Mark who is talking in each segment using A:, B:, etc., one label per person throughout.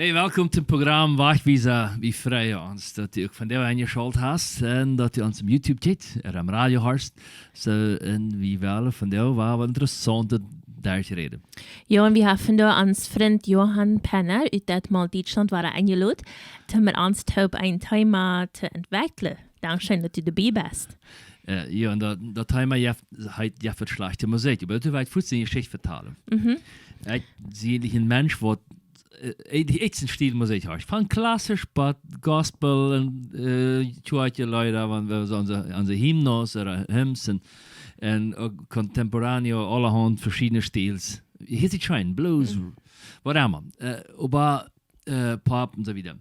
A: Hey, welkom zum Programm Wachvisa wie vrij ons. Dat je ook van jou ingeschaltet hast en dat je ons op YouTube ziet, am radio harst. So, en wie wel van jou war interessant daar te reden.
B: Ja, en we hebben daar ons vriend Johan Penner uit dat mal Duitsland waren eingeladen, om met ons een thema te ontwikkelen. Dankzij dat u erbij bent.
A: Ja, en dat thema je hebt slechte muziek. Maar du weißt vollständig Geschichte vertalen. Ik zie een mens wat die eerste Stil Musik hast. Von klassisch, but Gospel und tjuatje Leute, wenn wir so unsere Hymnos oder Hymns und Contemporaneo, allerhand verschiedene Stils. Hier sieht schon, Blues, was immer. Aber Pop und so weiter.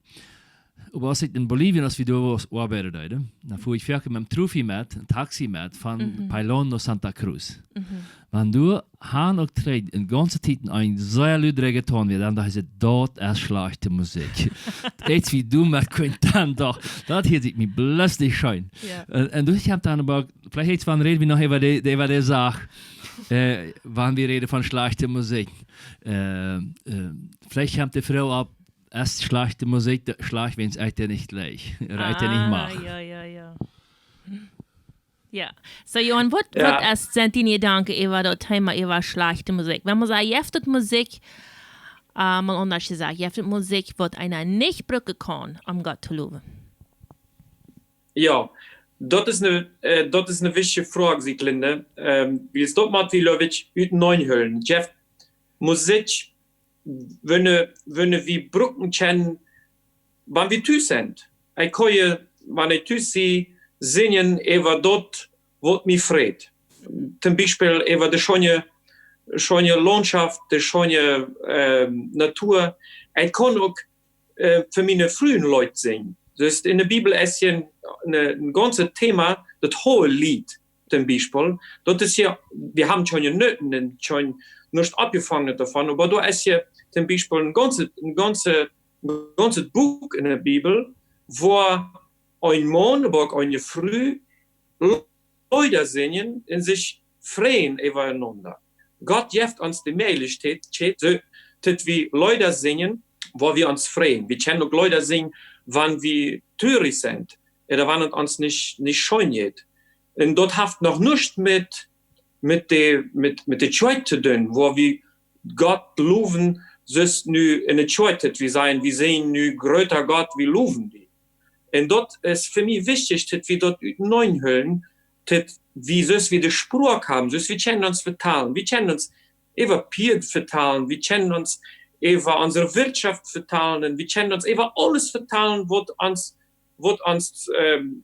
A: Aber als ich in Bolivien als wir da arbeiten deden, dann fuhr ich fertig mit dem Trufi mit, ein Taxi mit, von Pailon nach Santa Cruz. Wenn du Han und Trade in ganze Zeit ein sehr laut Reggaeton wird, dann ist es dort erst schlechte Musik. Jetzt wie du mit Quintan doch, das hier sieht mich lustig schön. Und du hast dann aber, vielleicht jetzt von reden wir noch über die Sache, wann wir reden von schlechter Musik. Vielleicht habt die Frau ab, erst schlechte Musik, schlecht, wenn es eigentlich nicht gleich, nicht macht.
B: Ja. Ja, so Johan, wat sind die Gedanken über das Thema über schlechte Musik? Wenn man sagt, je hebt Musik, mal anders gesagt, je hebt Musik, was einer nicht brücken kann, um Gott zu loben.
C: Ja, das ist eine wichtige Frage, Sieglinde. Wie es dort macht, wie Löwitsch ut neun hüllen. Jeff, Musik, wenn wir Brücken kennen, wann wir tü sind. Ich kann ja, wenn ich tü sie, singen über dort, wo mich freut. Zum Beispiel über die schöne Landschaft, die schöne Natur. Ich kann auch für meine frühen Leute singen. Dus in der Bibel ist ja ein ganzes Thema, das hohe Lied, zum Beispiel. Das ist ja, wir haben schon ja schon nicht abgefangen davon, aber da ist ja zum Beispiel ein ganzes Buch in der Bibel, wo ein Mann, aber eine Frau Leute singen und sich freuen übereinander. Gott gibt uns die Möglichkeit, dass wir Leute singen, wo wir uns freuen. Wir können auch Leute singen, wenn wir traurig sind oder wenn es uns nicht schön geht. Und dort hat noch nichts mit der Zeit zu tun, wo wir Gott loben, sonst nu in der Zeit, wir sehen nu größer Gott, wir loben die. Und dort ist für mich wichtig, dass wir dort neuen hüllen, dass wir die Spruch haben, wir können uns vertalen, wir können uns über Piet vertalen, wir können uns über unsere Wirtschaft vertalen, und wir können uns über alles vertalen, was uns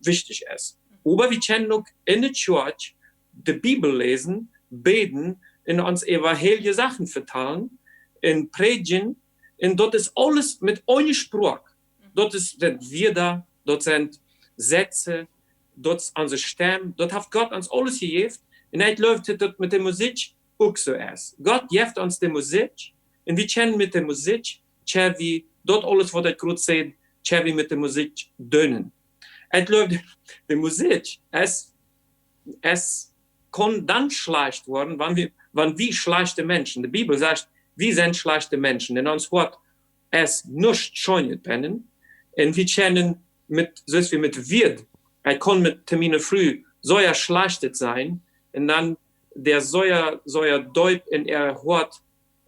C: wichtig ist. Aber wir können auch in der Church die Bibel lesen, beten, und uns über heilige Sachen vertalen, und predigen, und dort ist alles mit einem Spruch. Dort sind Wörter, dort sind Sätze, dort ist unsere Stimme, dort hat Gott uns alles gegeben. Und nicht läuft das mit der Musik auch so erst. Gott gibt uns die Musik, und wir können mit der Musik, wie dort alles, was ich gerade sehe, wie mit der Musik dönen. Es läuft, die Musik, es kann dann schlecht werden, wenn wir schlechte Menschen, die Bibel sagt, wir sind schlechte Menschen, in uns Wort, es nicht schön pennen, und wir können mit Wirt, kann mit Termine früh so ja schlechtet sein, und dann der so ja Deut in Hort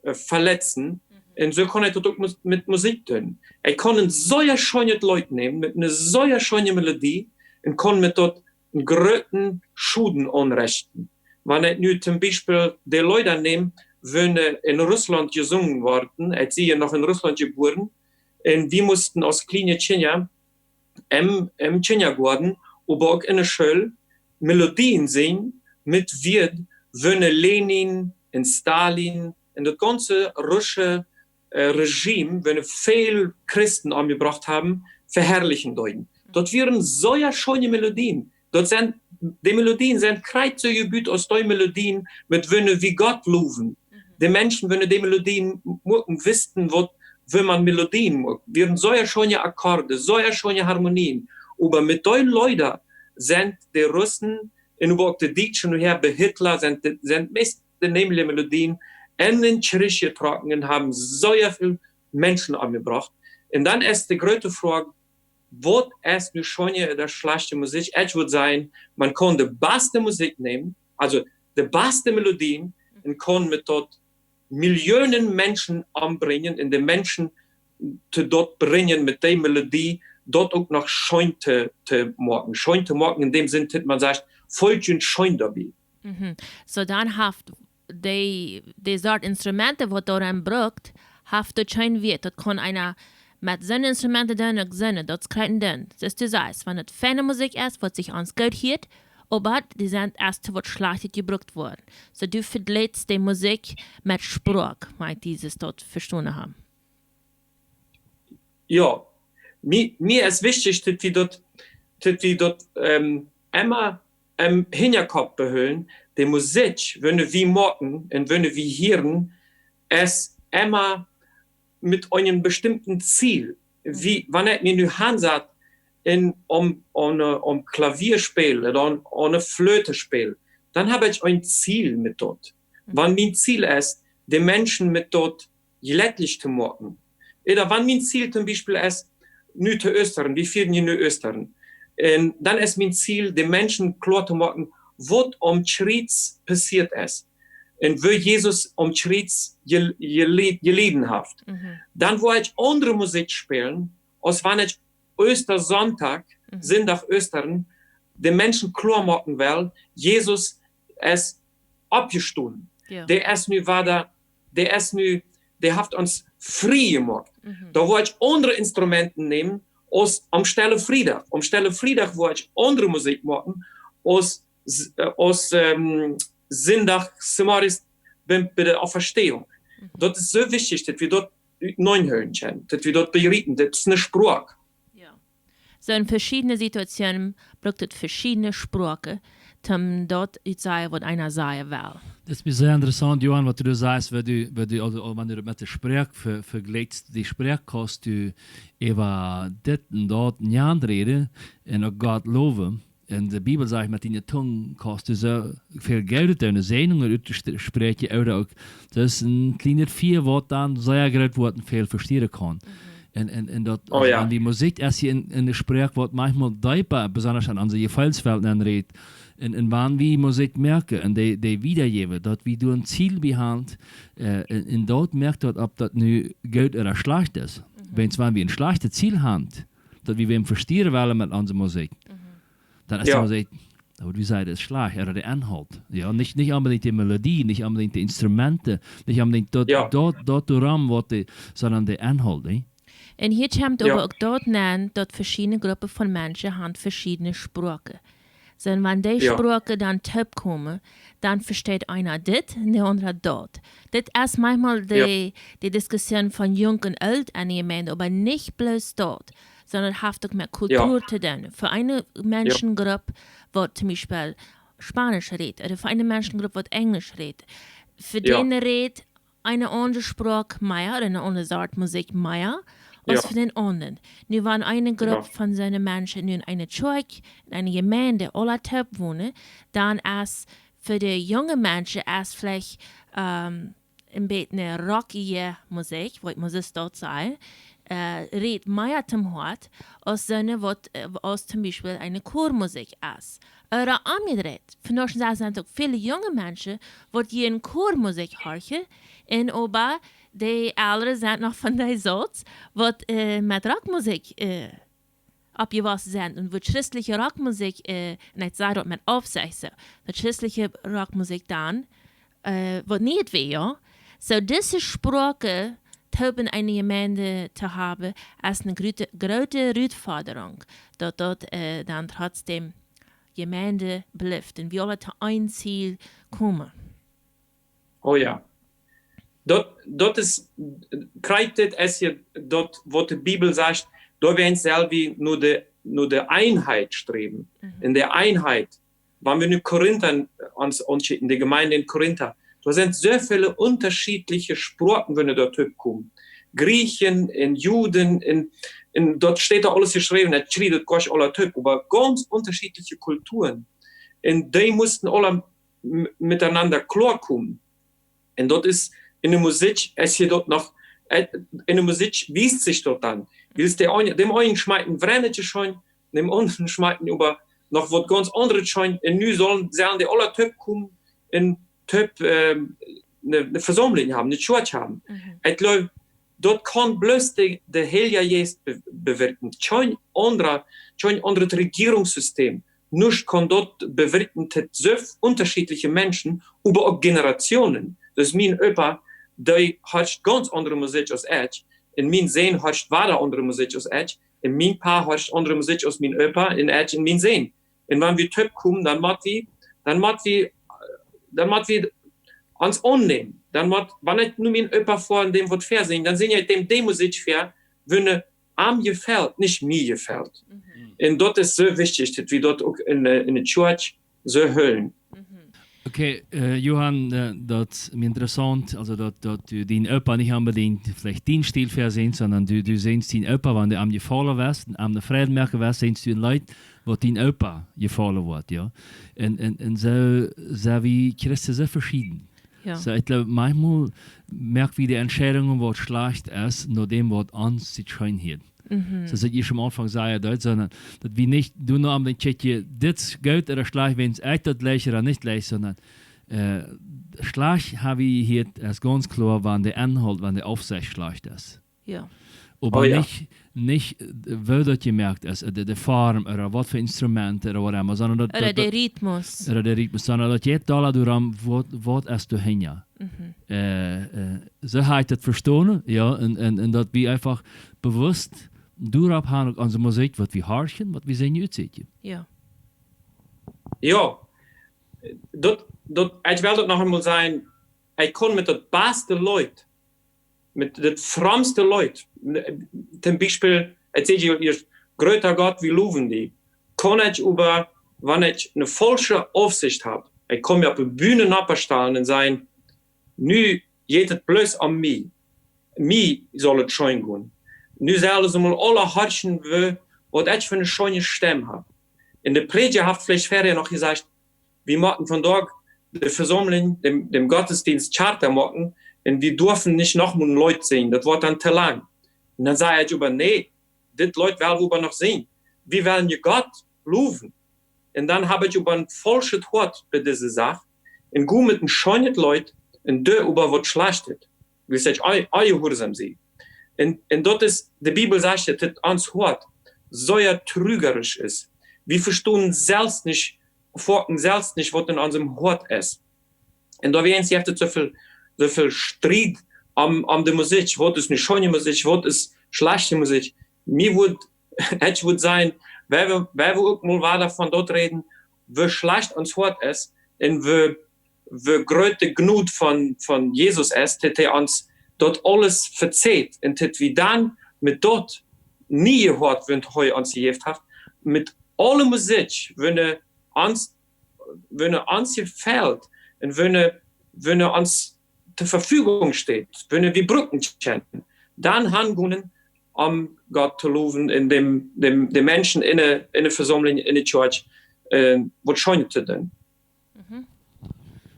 C: verletzen, und so kann ich das auch mit Musik tun. Ich kann so ja schöne Leute nehmen, mit einer so ja schöne Melodie, und kann mit dort einen größten Schuden anrichten. Wenn ich nun zum Beispiel die Leute nehme, wenn in Russland gesungen worden, als sie noch in Russland geboren, und wir mussten aus kleinen Kinder im Kindergarten, aber auch in der Schule, Melodien singen, mit wenn Lenin und Stalin und das ganze russische Regime, wenn viele Christen angebracht haben, verherrlichen deuten. Dort wären so ja schöne Melodien. Die Melodien sind kreuzgebiet aus den Melodien, mit wenn wir Gott loben. Die Menschen, wenn die Melodien wissen, wenn man Melodien mag, wären so ja schöne Akkorde, so ja schöne Harmonien. Aber mit den Leuten sind die Russen, und überhaupt die Deutschen und bei Hitler, sind meist die nämliche Melodien in den Kirche getragen und haben so ja viele Menschen angebracht. Und dann ist die große Frage, was ist nu schon der schlechte Musik? Ich würde sagen, man kann die beste Musik nehmen, also die beste Melodien, und kann mit dort Millionen Menschen anbringen, in die Menschen dort bringen mit der Melodie, dort auch noch schön zu machen. Schön zu machen, in dem Sinn, dass man sagt, voll schön dabei.
B: So dann haft die Sort Instrumente, die daran braucht, haft das schön wird. Das kann einer mit seinen Instrumenten dann auch singen, das kriegen dann. Das ist das, wenn es feine Musik ist, was sich ans gut hört, aber die sind erst wird schlecht gebraucht worden. So du verletzt die Musik mit Sprach, meint dieses dort verstanden haben.
C: Ja, mir ist wichtig, dass wir dort immer im Hinterkopf behüllen, die Musik, wenn wir machen und wenn wir hören, ist immer mit einem bestimmten Ziel. Wie, wenn ich mir nur ansagt, Klavierspiel oder eine Flöte spiel, dann habe ich ein Ziel mit dort. Wenn mein Ziel ist, die Menschen mit dort glücklich zu machen. Oder wenn mein Ziel zum Beispiel ist, nur zu Östern, wie vielen in Östern, dann ist mein Ziel, die Menschen klar zu machen, was Schritt passiert ist. Und wo Jesus Schritt gelitten hat. Dann wollte ich andere Musik spielen, als wenn ich Ostersonntag, Sonntag, Östern, den Menschen klar machen will, Jesus ist abgestoßen. Ja. Der hat uns frei gemacht. Da wollte ich andere Instrumente nehmen, am Stelle Friedach. Am Stelle Friedach wollte ich andere Musik machen, aus Sonntag, Samaris, bei der Auferstehung. Das ist so wichtig, dass wir dort neun hören können, dass wir dort berichten, das ist eine Sprache.
B: Ja. So in verschiedenen Situationen braucht es verschiedene Sprachen, um dort zu sagen, was einer sagen will.
A: Das ist sehr interessant, Johann, was du sagst, wenn du mit der Sprache vergleichst, die Sprache kannst du über das und dort nicht reden und auch Gott loben. In der Bibel sagt, mit deiner Zunge kannst du so viel Geld deine Sehnungen sprechen, oder auch, das ist ein kleines Vier, was dann sehr gut Worten viel verstehen kann. Und dort, an die Musik erst hier in der Sprache wird manchmal deutbar, besonders an unsere Gefallsfeldern redet, und wann wir Musik merken, und die wiedergeben, dort wie du ein Ziel behand, und dort merkt dort, ob das nu gut oder schlecht ist. Wenn wir ein schlechtes Ziel haben, dass wir verstehen wollen mit unserer Musik, dann ist die Musik, wie sei das, schlecht, oder der Inhalt. Ja, nicht unbedingt die Melodie, nicht unbedingt die Instrumente, nicht unbedingt dort sondern der Inhalt.
B: Und hier kommt aber auch dort nennen, dass verschiedene Gruppen von Menschen haben verschiedene Sprachen. So, wenn die Sprache dann top kommen, dann versteht einer das und der andere dort. Das ist manchmal die Diskussion von Jung und Alt an die Gemeinde, aber nicht bloß dort, sondern hat auch mit Kultur zu tun. Für eine Menschengruppe, die zum Beispiel Spanisch redet, oder für eine Menschengruppe, die Englisch redet. Für den redet eine andere Sprache mehr, oder eine andere Art Musik mehr, als für den anderen. Nur wenn eine Gruppe von seinen Menschen in einer Kirche, in einer Gemeinde, alle top wohnen, dann ist für die jungen Menschen vielleicht ein bisschen eine rockige Musik, was muss es dort sein, redet mehr zum Hort, als zum Beispiel eine Chormusik ist. Oder umgedreht. Von uns sind auch viele junge Menschen, die in Chormusik hören, und aber die Älteren sind noch von der Sorte, die mit Rockmusik abgewachsen sind und wo christliche Rockmusik, nicht sagen mit Aufsicht, so, die christliche Rockmusik dann, wird nicht weh, ja. So diese Sprache, in eine Gemeinde zu haben, ist eine große Herausforderung, dass dort dann trotzdem Gemeinde bleibt und wir alle zu einem Ziel kommen.
C: Oh ja. Dort ist, kriegt es ja dort, wo die Bibel sagt, da werden selber nur die Einheit streben. In der Einheit, wenn wir in Korinther uns in der Gemeinde in Korinther, da sind sehr viele unterschiedliche Sprachen, wenn wir dort kommen. Griechen, in Juden, dort steht da alles geschrieben, das schreibt Gott aller Typ, aber ganz unterschiedliche Kulturen. Und die mussten alle miteinander klarkommen. Und dort ist in der Musik, es hier dort noch, in der Musik wiest sich dort dann. Willst dem einen schmeiten Vrennetje schon, dem anderen schmeiten über noch was ganz anderes schon, und nu sollen die alle Typ kommen, in Typ, eine Versammlung haben, eine Church haben. Ich glaube, dort kann bloß der Heilige Geist bewirken. Kein anderes Regierungssystem. Nicht kann dort bewirken, dass so unterschiedliche Menschen über auch Generationen. Das ist mein Opa, der hat ganz andere Musik als ich. In mein Sehen hat weiter andere Musik als ich. In mein Paar hat andere Musik als mein Opa, in ich, in mein Sehen. Und wenn wir Typ kommen, dann macht wir ans annehmen. Dann wenn ich nur mein Opa vor in dem Wort fair singen, dann sehen ja dem Musik fair, wenn am gefällt, nicht mir gefällt. Und dort ist so wichtig, dass wir dort auch in der Church so hören.
A: Okay, Johann, das ist mir interessant, also dass du deinen Opa nicht unbedingt vielleicht den Stil versehen, sondern du siehst deinen Opa, wenn du am gefallen wirst, am Frieden merken wirst, siehst du Leute, wo dein Opa gefallen wird, ja. Und so wie Christen so verschieden. Ja. So, ich glaube, manchmal merkt wie die Entscheidung, was schlecht ist, nur dem, was uns sich schön hielt. So, dass ich am Anfang sage, sondern dass wir nicht du nur am den Checkje, das geht oder schlecht, wenn es echt das gleich oder nicht gleich, sondern schlecht habe ich hier als ganz klar, wann der Inhalt, wann der Aufsicht schlecht ist.
B: Ja.
A: Aber nicht weil das gemerkt ist, der Form oder was für Instrumente oder whatever, sondern
B: oder der Rhythmus.
A: Oder der Rhythmus, sondern dass jeder Dollar duram, was ist du hin, ja. So halt das verstehen, ja, und dass wir einfach bewusst durab haben unsere Musik, was wir horchen, was wir sehen, jetzt.
B: Ja.
C: Ja. Ich will das noch einmal sagen, ich kann mit den besten Leuten, mit den fromsten Leuten, zum Beispiel, erzähle ich euch, größer Gott, wie loben die, kann ich über, wenn ich eine falsche Aufsicht habe, ich kann mir auf der Bühne abstellen und sagen, nu geht es bloß an mich. Mir soll es schön gehen. Nu sollen sie mal alle horchen, was ich für eine schöne Stimme habe. In der Predigt hat vielleicht Ferien noch gesagt, wir machen von dort die Versammlung, dem Gottesdienst Charter machen, und wir dürfen nicht noch mal Leute sehen, das wird dann zu lang. Und dann sage ich über, nee, das Leute werden wir noch sehen. Wir wollen ja Gott loben. Und dann habe ich über ein falsches Wort bei dieser Sache, und gut mit einem schönen Leuten, und der über was schlecht ist. Wie sage ich, euer Hursam sie. Und dort ist, die Bibel sagt, dass uns Wort so ja trügerisch ist. Wir verstehen selbst nicht, was in unserem Wort ist. Und da werden sie so viel Streit an der Musik. Was ist eine schöne Musik, was ist schlechte Musik. Ich würde sagen, wenn wir auch mal weiter von dort reden, wie schlecht uns Wort ist, und wie größte Gnut von Jesus ist, dass uns dort alles verzeiht. Und dass wir dann mit dort nie gehört, wenn er uns gegeben hat, mit aller Musik, wenn uns gefällt, und wenn uns zur Verfügung steht, wenn wir Brücken kennen, dann handeln, Gott zu loben, in dem Menschen in der Versammlung, in der Church, was schön zu tun.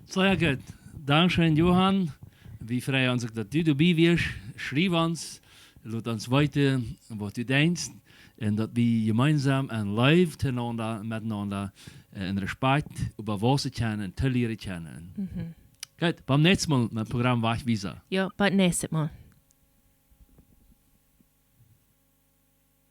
A: Sehr gut. Dankeschön, Johann. Wir freuen uns, dass du dabei wirst. Schreib uns, lass uns weiter, was du denkst. Und dass wir gemeinsam und live miteinander in Respekt über was sie kennen und zu lernen kennen. Gut, beim nächsten Mal, mein Programm war ich wieder.
B: Ja, beim nächsten Mal.